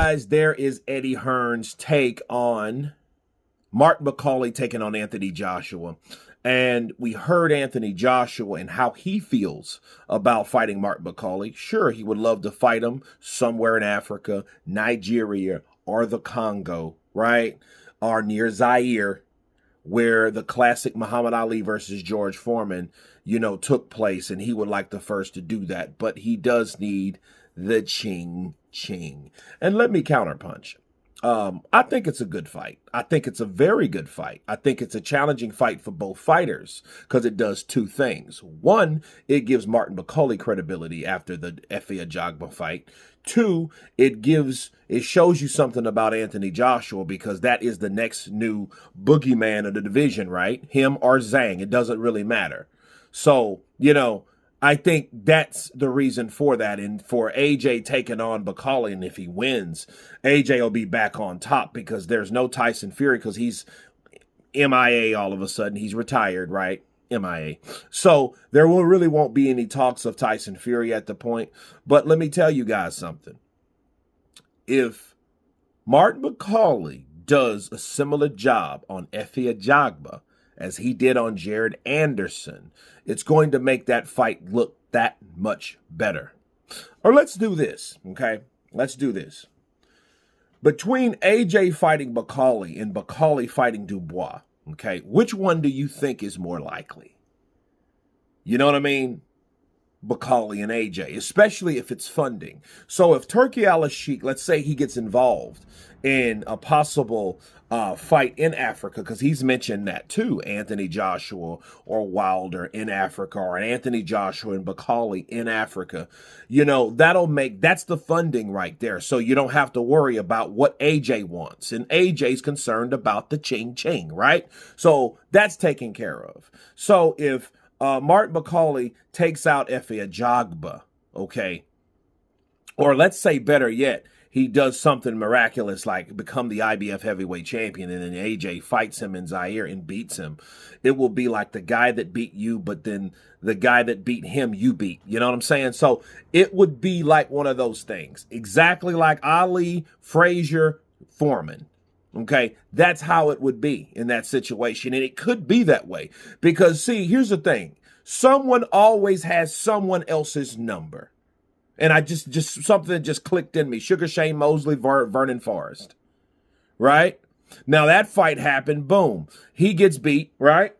guys, there is Eddie Hearn's take on Martin Bakole taking on Anthony Joshua. And we heard Anthony Joshua and how he feels about fighting Martin Bakole. Sure, he would love to fight him somewhere in Africa, Nigeria, or the Congo, right? Or near Zaire, where the classic Muhammad Ali versus George Foreman, took place. And he would like the first to do that. But he does need the ching ching. And let me counterpunch. I think it's a good fight. I think it's a very good fight. I think it's a challenging fight for both fighters because it does two things. One, it gives Martin Bakole credibility after the Efe Ajagba fight. Two, it shows you something about Anthony Joshua because that is the next new boogeyman of the division, right? Him or Zhang. It doesn't really matter. So, I think that's the reason for that. And for AJ taking on Bakole, and if he wins, AJ will be back on top because there's no Tyson Fury because he's MIA all of a sudden. He's retired, right? MIA. So there really won't be any talks of Tyson Fury at the point. But let me tell you guys something. If Martin Bakole does a similar job on Efe Ajagba as he did on Jared Anderson, it's going to make that fight look that much better. Or let's do this, okay? Let's do this. Between AJ fighting Bakole and Bakole fighting Dubois, okay, which one do you think is more likely? You know what I mean? Bakole and AJ, especially if it's funding. So if Turki Al-Sheikh, let's say he gets involved in a possible fight in Africa, because he's mentioned that too, Anthony Joshua or Wilder in Africa, or Anthony Joshua and Bakole in Africa, that's the funding right there. So you don't have to worry about what AJ wants. And AJ's concerned about the ching ching, right? So that's taken care of. So if Martin Bakole takes out Efe Ajagba, okay, or let's say better yet, he does something miraculous like become the IBF heavyweight champion, and then AJ fights him in Zaire and beats him. It will be like the guy that beat you, but then the guy that beat him, you beat. You know what I'm saying? So it would be like one of those things. Exactly like Ali, Frazier, Foreman. Okay, that's how it would be in that situation. And it could be that way because, see, here's the thing. Someone always has someone else's number. And I something just clicked in me. Sugar Shane Mosley, Vernon Forrest. Right? Now that fight happened. Boom. He gets beat, right?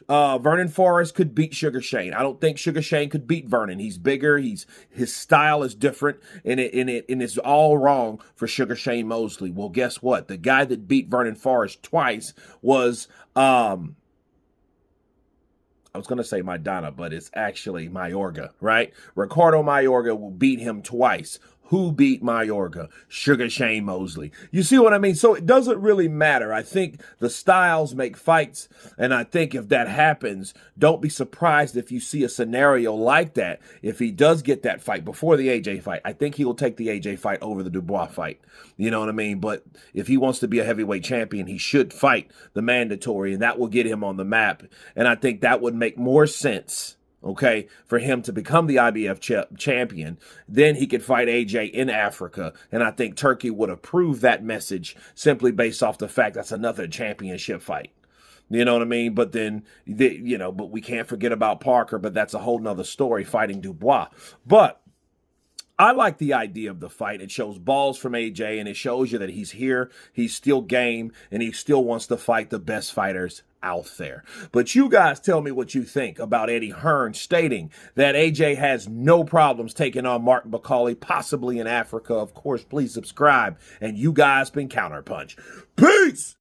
Vernon Forrest could beat Sugar Shane. I don't think Sugar Shane could beat Vernon. He's bigger. His style is different, and it's all wrong for Sugar Shane Mosley. Well, guess what? The guy that beat Vernon Forrest twice was I was going to say Maidana, but it's actually Mayorga, right? Ricardo Mayorga will beat him twice. Who beat Mayorga? Sugar Shane Mosley. You see what I mean? So it doesn't really matter. I think the styles make fights, and I think if that happens, don't be surprised if you see a scenario like that. If he does get that fight before the AJ fight, I think he will take the AJ fight over the Dubois fight. You know what I mean? But if he wants to be a heavyweight champion, he should fight the mandatory, and that will get him on the map. And I think that would make more sense, okay, for him to become the IBF champion. Then he could fight AJ in Africa. And I think Turkey would approve that message simply based off the fact that's another championship fight. You know what I mean? But then, but we can't forget about Parker, but that's a whole nother story, fighting Dubois. But I like the idea of the fight. It shows balls from AJ, and it shows you that he's here, he's still game, and he still wants to fight the best fighters out there. But you guys tell me what you think about Eddie Hearn stating that AJ has no problems taking on Martin Bakole, possibly in Africa. Of course, please subscribe, and you guys been Counterpunch. Peace!